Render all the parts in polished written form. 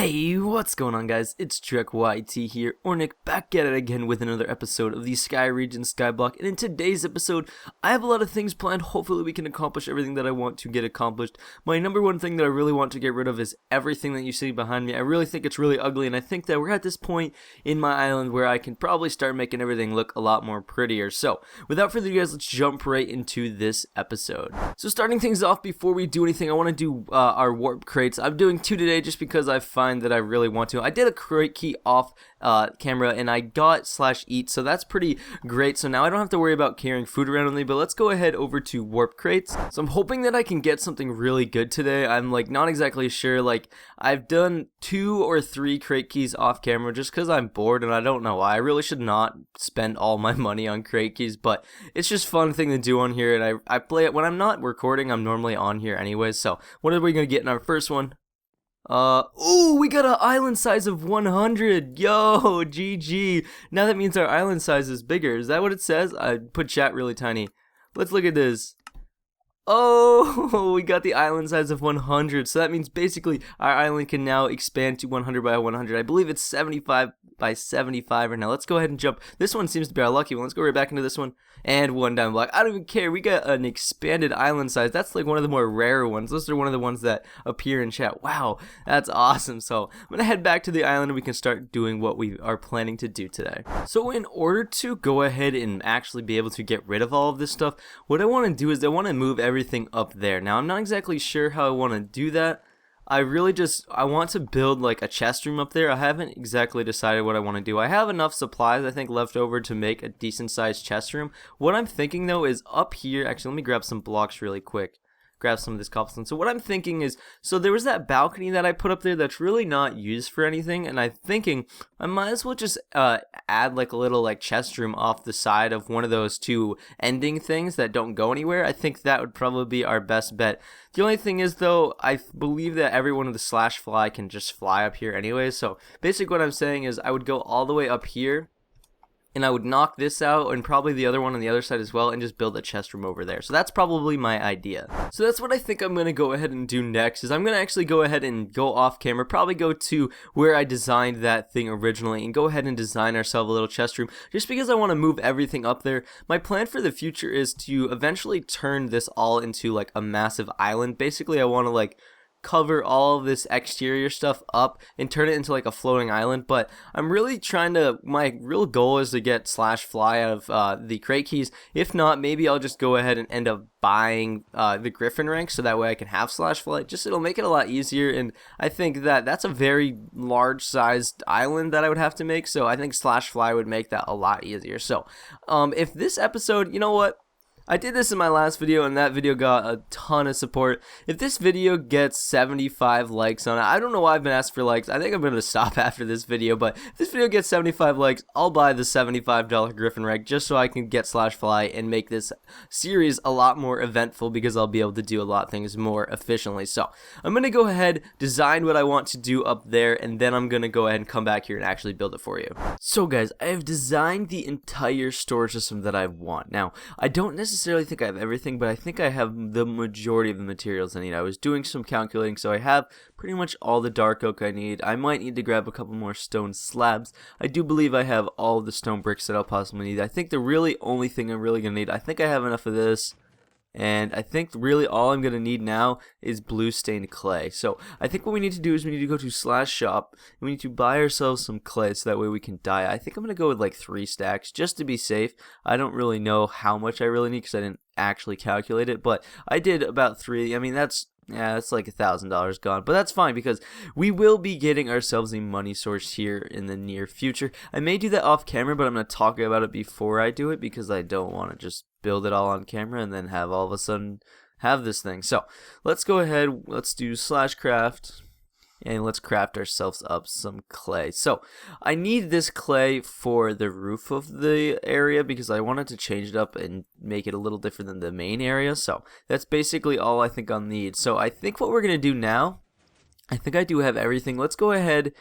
Hey, what's going on, guys? It's Trek YT here, or Nick, back at it again with another episode of the SkyRegions SkyBlock. And in today's episode, I have a lot of things planned. Hopefully we can accomplish everything that I want to get accomplished. My number one thing that I really want to get rid of is everything that you see behind me. I really think it's really ugly, and I think that we're at this point in my island where I can probably start making everything look a lot more prettier. So, without further ado, guys, let's jump right into this episode. So starting things off, before we do anything, I want to do our warp crates. I'm doing 2 today just because I find that I really want to. I did a crate key off camera and I got /eat, so that's pretty great. So now I don't have to worry about carrying food around with me, but let's go ahead over to warp crates. So I'm hoping that I can get something really good today. I'm like not exactly sure. Like I've done 2 or 3 crate keys off camera just because I'm bored and I don't know why. I really should not spend all my money on crate keys, but it's just a fun thing to do on here, and I play it when I'm not recording. I'm normally on here anyways. So what are we gonna get in our first one? Ooh, we got an island size of 100. Yo, GG. Now that means our island size is bigger. Is that what it says? I put chat really tiny. Let's look at this. Oh, we got the island size of 100. So that means basically our island can now expand to 100 by 100. I believe it's 75 by 75 right now. Let's go ahead and jump. This one seems to be our lucky one. Let's go right back into this one. And one down block. I don't even care. We got an expanded island size. That's like one of the more rare ones. Those are one of the ones that appear in chat. Wow, that's awesome. So I'm going to head back to the island and we can start doing what we are planning to do today. So in order to go ahead and actually be able to get rid of all of this stuff, what I want to do is I want to move everything up there. Now I'm not exactly sure how I want to do that. I want to build like a chest room up there. I haven't exactly decided what I want to do. I have enough supplies, I think, left over to make a decent sized chest room. What I'm thinking though is up here, actually let me grab some blocks really quick. Grab some of this cobblestone. So what I'm thinking is, so there was that balcony that I put up there that's really not used for anything, and I'm thinking I might as well just add like a little like chest room off the side of one of those 2 ending things that don't go anywhere. I think that would probably be our best bet. The only thing is though, I believe that every one of the /fly can just fly up here anyway. So basically what I'm saying is I would go all the way up here, and I would knock this out and probably the other one on the other side as well and just build a chest room over there. So that's probably my idea. So that's what I think I'm going to go ahead and do next, is I'm going to actually go ahead and go off camera, probably go to where I designed that thing originally and go ahead and design ourselves a little chest room just because I want to move everything up there. My plan for the future is to eventually turn this all into like a massive island. Basically I want to like cover all of this exterior stuff up and turn it into like a floating island, but I'm really trying to, my real goal is to get /fly out of the crate keys. If not, maybe I'll just go ahead and end up buying the Griffin Rank so that way I can have /fly. Just it'll make it a lot easier, and I think that that's a very large sized island that I would have to make, so I think /fly would make that a lot easier. So if this episode, you know what, I did this in my last video and that video got a ton of support. If this video gets 75 likes on it, I don't know why I've been asked for likes. I think I'm going to stop after this video, but if this video gets 75 likes, I'll buy the $75 Griffin Rank just so I can get /fly and make this series a lot more eventful because I'll be able to do a lot of things more efficiently. So I'm going to go ahead, design what I want to do up there, and then I'm going to go ahead and come back here and actually build it for you. So guys, I have designed the entire storage system that I want. Now, I don't necessarily think I have everything, but I think I have the majority of the materials I need. I was doing some calculating, so I have pretty much all the dark oak I need. I might need to grab a couple more stone slabs. I do believe I have all the stone bricks that I'll possibly need. I think the really only thing I'm really going to need, I think I have enough of this. And I think really all I'm going to need now is blue stained clay. So I think what we need to do is we need to go to /shop and we need to buy ourselves some clay so that way we can dye. I think I'm going to go with like 3 stacks just to be safe. I don't really know how much I really need because I didn't actually calculate it, but I did about 3. I mean, that's like $1,000 gone, but that's fine because we will be getting ourselves a money source here in the near future. I may do that off camera, but I'm going to talk about it before I do it because I don't want to just build it all on camera and then have all of a sudden have this thing. So let's go ahead, let's do /craft and let's craft ourselves up some clay. So I need this clay for the roof of the area because I wanted to change it up and make it a little different than the main area. So that's basically all I think I'll need. So I think what we're going to do now, I think I do have everything. Let's go ahead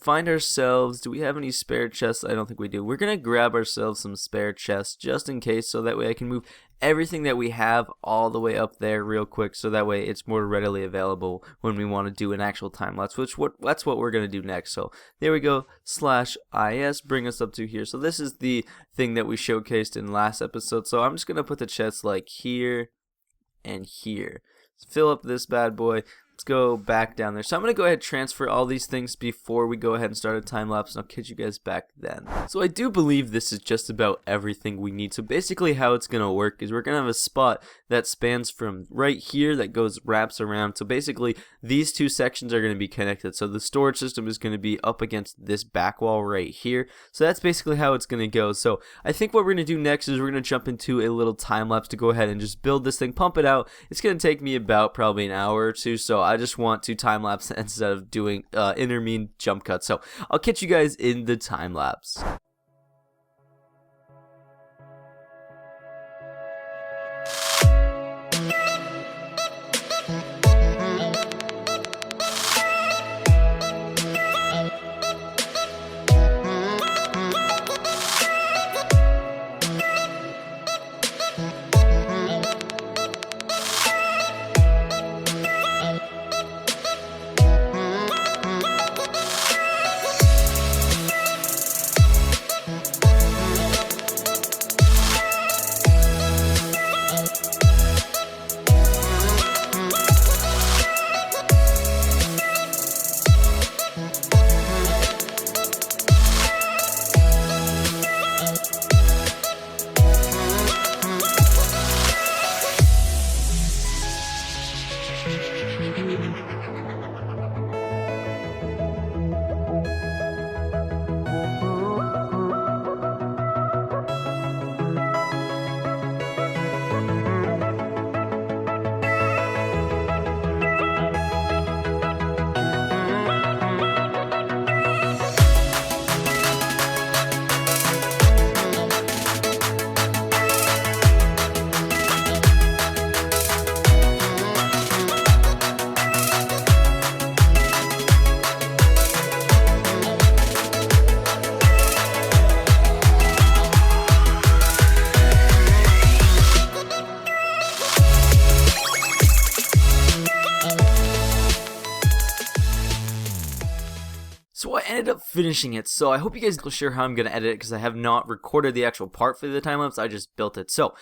find ourselves, do we have any spare chests? I don't think we do. We're gonna grab ourselves some spare chests just in case, so that way I can move everything that we have all the way up there real quick, so that way it's more readily available when we want to do an actual time lapse, that's what we're gonna do next. So there we go, /is, bring us up to here. So this is the thing that we showcased in last episode. So I'm just gonna put the chests like here and here. Let's fill up this bad boy. Let's go back down there. So I'm going to go ahead and transfer all these things before we go ahead and start a time lapse, and I'll catch you guys back then. So I do believe this is just about everything we need. So basically how it's going to work is we're going to have a spot that spans from right here that wraps around. So basically these two sections are going to be connected. So the storage system is going to be up against this back wall right here. So that's basically how it's going to go. So I think what we're going to do next is we're going to jump into a little time lapse to go ahead and just build this thing, pump it out. It's going to take me about probably an hour or two. So I just want to time lapse instead of doing intermediate jump cuts. So I'll catch you guys in the time lapse. So I ended up finishing it, so I hope you guys will share how I'm going to edit it, because I have not recorded the actual part for the time-lapse, I just built it. So,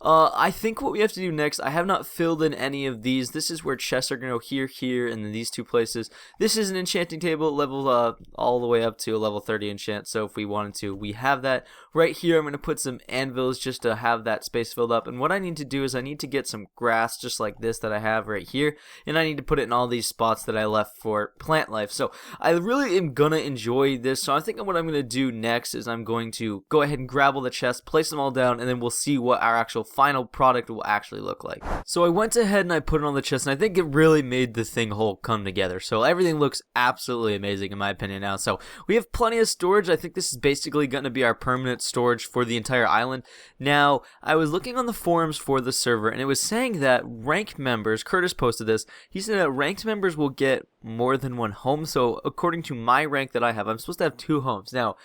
I think what we have to do next, I have not filled in any of these. This is where chests are going to go here, here, and then these two places. This is an enchanting table, level all the way up to a level 30 enchant, so if we wanted to, we have that. Right here, I'm going to put some anvils just to have that space filled up, and what I need to do is I need to get some grass just like this that I have right here, and I need to put it in all these spots that I left for plant life. So, I really am gonna enjoy this, so I think what I'm gonna do next is I'm going to go ahead and grab all the chests, place them all down, and then we'll see what our actual final product will actually look like. So I went ahead and I put it on the chest, and I think it really made the thing whole come together. So everything looks absolutely amazing in my opinion now. So we have plenty of storage. I think this is basically gonna be our permanent storage for the entire island. Now, I was looking on the forums for the server, and it was saying that ranked members, Curtis posted this, he said that ranked members will get more than one home. So according to my rank that I have, I'm supposed to have 2 homes. Now,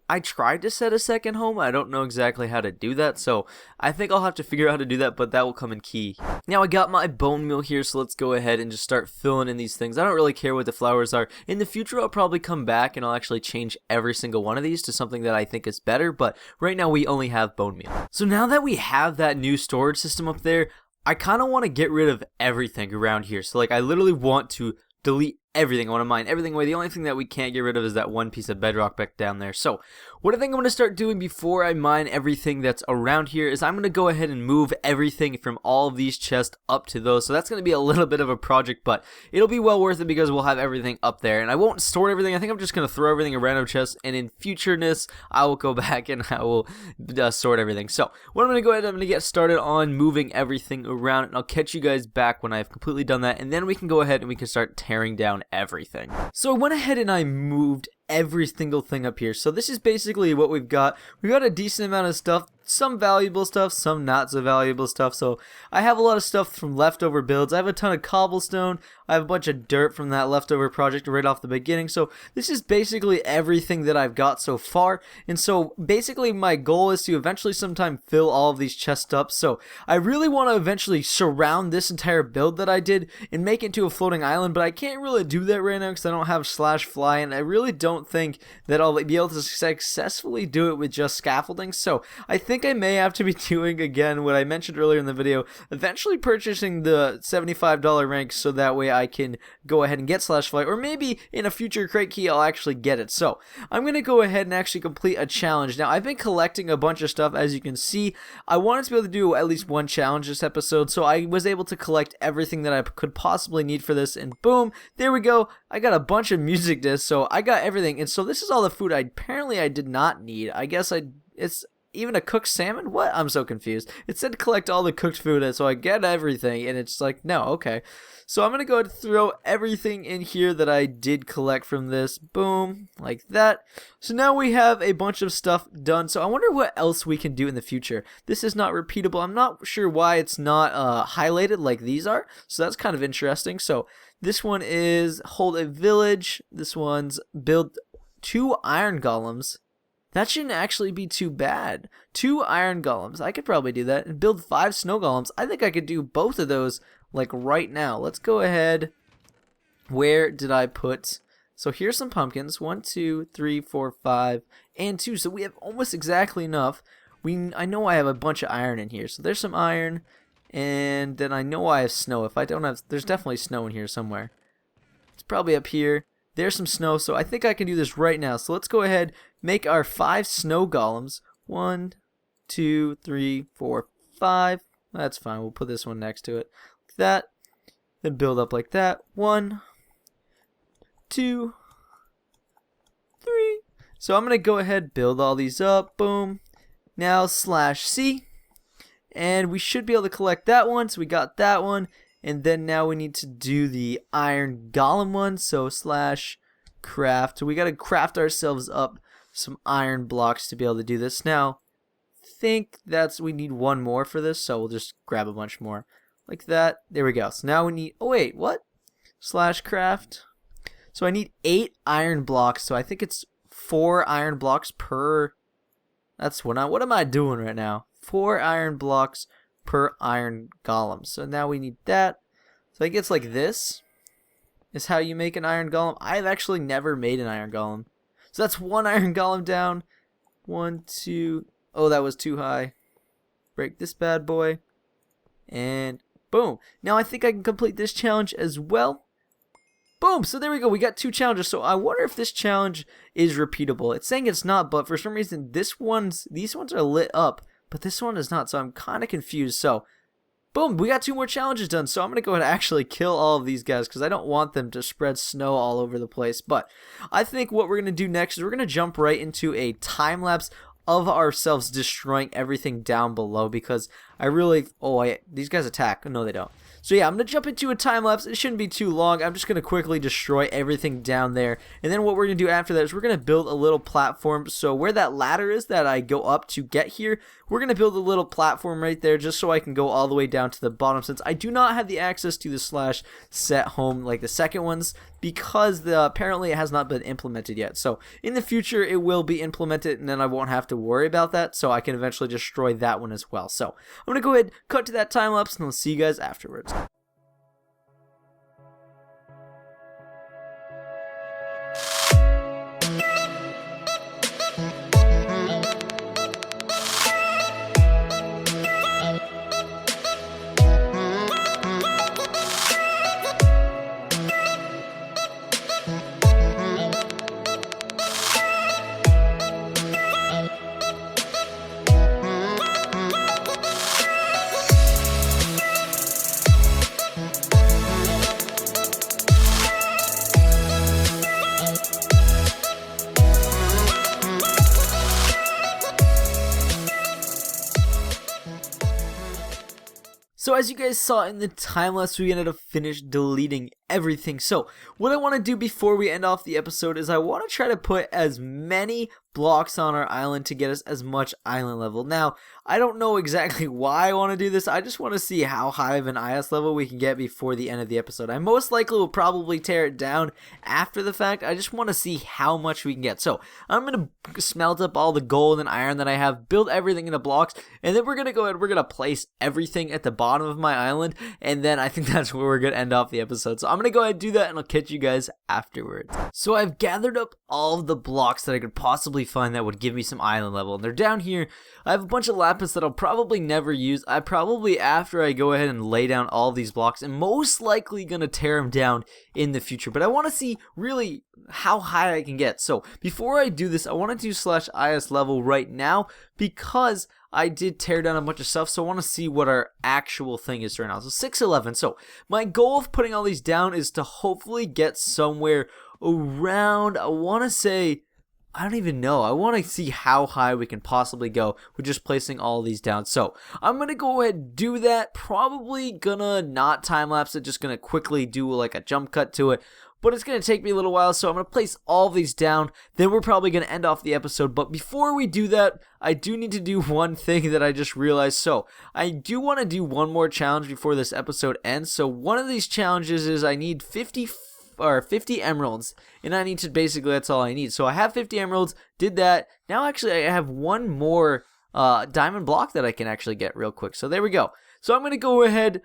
I tried to set a second home. I don't know exactly how to do that, so I think I'll have to figure out how to do that, but that will come in key. Now, I got my bone meal here, so let's go ahead and just start filling in these things. I don't really care what the flowers are. In the future, I'll probably come back and I'll actually change every single one of these to something that I think is better, but right now we only have bone meal. So now that we have that new storage system up there, I kind of want to get rid of everything around here. So like, I literally want to delete everything. I want to mine everything away. The only thing that we can't get rid of is that one piece of bedrock back down there. So what I think I'm going to start doing before I mine everything that's around here is I'm going to go ahead and move everything from all of these chests up to those. So that's going to be a little bit of a project, but it'll be well worth it because we'll have everything up there. And I won't store everything. I think I'm just going to throw everything in random chests, and in futureness I will go back and I will sort everything. So what I'm going to go ahead, I'm going to get started on moving everything around, and I'll catch you guys back when I've completely done that, and then we can go ahead and we can start tearing down everything. So I went ahead and I moved every single thing up here. So this is basically what we've got. We've got a decent amount of stuff. some valuable stuff, some not so valuable stuff. So I have a lot of stuff from leftover builds. I have a ton of cobblestone. I have a bunch of dirt from that leftover project right off the beginning. So this is basically everything that I've got so far. And so basically my goal is to eventually sometime fill all of these chests up. So I really want to eventually surround this entire build that I did and make it into a floating island. But I can't really do that right now because I don't have /fly, and I really don't think that I'll be able to successfully do it with just scaffolding. So I think I may have to be doing again what I mentioned earlier in the video, eventually purchasing the $75 rank so that way I can go ahead and get /fly, or maybe in a future crate key I'll actually get it. So I'm gonna go ahead and actually complete a challenge. Now I've been collecting a bunch of stuff, as you can see. I wanted to be able to do at least one challenge this episode, so I was able to collect everything that I could possibly need for this, and boom, there we go. I got a bunch of music discs, so I got everything. And so this is all the food I did not need. I guess it's even a cooked salmon? What? I'm so confused. It said collect all the cooked food, so I get everything, and it's like, no, okay. So I'm going to go ahead and throw everything in here that I did collect from this. Boom, like that. So now we have a bunch of stuff done. So I wonder what else we can do in the future. This is not repeatable. I'm not sure why it's not highlighted like these are. So that's kind of interesting. So this one is hold a village. This one's build 2 iron golems. That shouldn't actually be too bad. 2 iron golems. I could probably do that. And build 5 snow golems. I think I could do both of those like right now. Let's go ahead. Where did I put? So here's some pumpkins. 1, 2, 3, 4, 5, and 2. So we have almost exactly enough. I know I have a bunch of iron in here. So there's some iron. And then I know I have snow. If I don't have, there's definitely snow in here somewhere. It's probably up here. There's some snow, so I think I can do this right now. So let's go ahead, make our 5 snow golems. 1, 2, 3, 4, 5. That's fine. We'll put this one next to it. Like that. Then build up like that. 1, 2, 3. So I'm going to go ahead, build all these up. Boom. Now /C. And we should be able to collect that one. So we got that one. And then now we need to do the iron golem one. So /craft. So we got to craft ourselves up some iron blocks to be able to do this. Now, I think we need 1 more for this. So we'll just grab a bunch more. Like that. There we go. So now we need, oh wait, what? /craft. So I need 8 iron blocks. So I think it's 4 iron blocks per, what am I doing right now? 4 iron blocks per iron golem. So now we need that. So I guess like this is how you make an iron golem. I've actually never made an iron golem. So that's 1 iron golem down. 1, 2. Oh, that was too high. Break this bad boy. And boom. Now I think I can complete this challenge as well. Boom. So there we go. We got 2 challenges. So I wonder if this challenge is repeatable. It's saying it's not, but for some reason these ones are lit up. But this one is not, so I'm kind of confused. So, boom, we got 2 more challenges done. So I'm going to go ahead and actually kill all of these guys because I don't want them to spread snow all over the place. But I think what we're going to do next is we're going to jump right into a time-lapse of ourselves destroying everything down below because these guys attack. No, they don't. So yeah, I'm going to jump into a time-lapse. It shouldn't be too long. I'm just going to quickly destroy everything down there. And then what we're going to do after that is we're going to build a little platform. So where that ladder is that I go up to get here, we're going to build a little platform right there just so I can go all the way down to the bottom since I do not have the access to the /set home like the second ones because apparently it has not been implemented yet. So in the future it will be implemented and then I won't have to worry about that, so I can eventually destroy that one as well. So I'm going to go ahead, cut to that time lapse, and I'll see you guys afterwards. So as you guys saw in the time lapse, we ended up deleting everything. So what I want to do before we end off the episode is I want to try to put as many blocks on our island to get us as much island level. Now, I don't know exactly why I want to do this. I just want to see how high of an IS level we can get before the end of the episode. I most likely will probably tear it down after the fact. I just want to see how much we can get. So I'm going to smelt up all the gold and iron that I have, build everything into blocks, and then we're going to go ahead, we're going to place everything at the bottom of my island, and then I think that's where we're going to end off the episode. So I'm going to go ahead and do that, and I'll catch you guys afterwards. So I've gathered up all of the blocks that I could possibly find that would give me some island level, and they're down here. I have a bunch of lapis that I'll probably never use. I probably, after I go ahead and lay down all these blocks, am most likely going to tear them down in the future, but I want to see really how high I can get. So before I do this, I want to do /is level right now because I did tear down a bunch of stuff, so I want to see what our actual thing is right now. So 611. So my goal of putting all these down is to hopefully get somewhere around, I want to say, I don't even know. I want to see how high we can possibly go with just placing all these down. So I'm going to go ahead and do that. Probably gonna not time-lapse it, just going to quickly do like a jump cut to it. But it's going to take me a little while, so I'm going to place all these down. Then we're probably going to end off the episode. But before we do that, I do need to do one thing that I just realized. So I do want to do one more challenge before this episode ends. So one of these challenges is I need 50 emeralds, and I need to basically, that's all I need. So I have 50 emeralds, did that. Now actually I have one more diamond block that I can actually get real quick. So there we go. So I'm going to go ahead,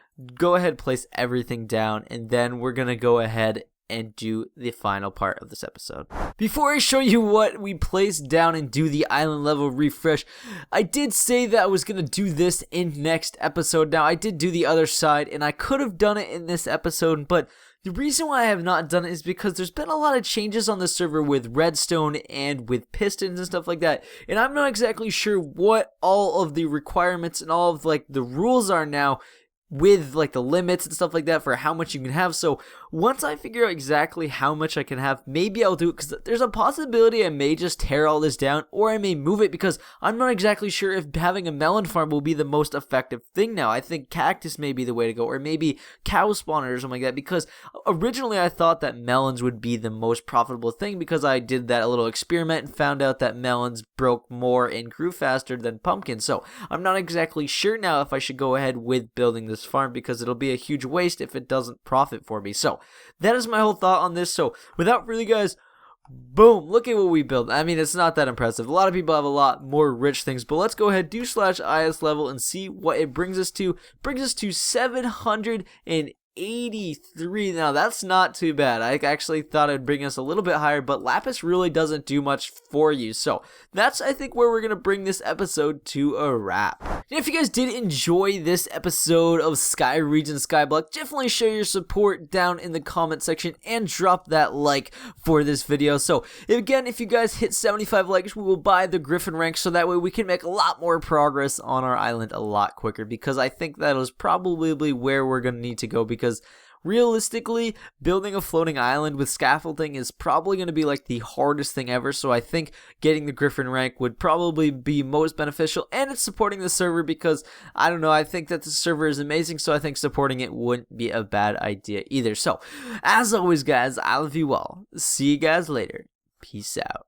place everything down, and then we're going to go ahead and do the final part of this episode. Before I show you what we placed down and do the island level refresh, I did say that I was going to do this in next episode. Now I did do the other side, and I could have done it in this episode, but the reason why I have not done it is because there's been a lot of changes on the server with redstone and with pistons and stuff like that, and I'm not exactly sure what all of the requirements and all of like the rules are now with like the limits and stuff like that for how much you can have. So once I figure out exactly how much I can have, maybe I'll do it, because there's a possibility I may just tear all this down, or I may move it, because I'm not exactly sure if having a melon farm will be the most effective thing now. I think cactus may be the way to go, or maybe cow spawner or something like that, because originally I thought that melons would be the most profitable thing, because I did that little experiment and found out that melons broke more and grew faster than pumpkins. So I'm not exactly sure now if I should go ahead with building this farm, because it'll be a huge waste if it doesn't profit for me. So that is my whole thought on this. So without really, guys, boom, look at what we built. I mean, it's not that impressive. A lot of people have a lot more rich things, but let's go ahead, do /is level and see what it brings us to. Brings us to 783. Now that's not too bad. I actually thought it'd bring us a little bit higher, but lapis really doesn't do much for you. So that's, I think, where we're gonna bring this episode to a wrap. And if you guys did enjoy this episode of SkyRegions SkyBlock, definitely show your support down in the comment section and drop that like for this video. So again, if you guys hit 75 likes, we will buy the Griffin Rank, so that way we can make a lot more progress on our island a lot quicker, because I think that is probably where we're gonna need to go, because realistically, building a floating island with scaffolding is probably going to be like the hardest thing ever. So I think getting the Griffin Rank would probably be most beneficial, and it's supporting the server, because I don't know, I think that the server is amazing, so I think supporting it wouldn't be a bad idea either. So as always, guys, I love you all. See you guys later. Peace out.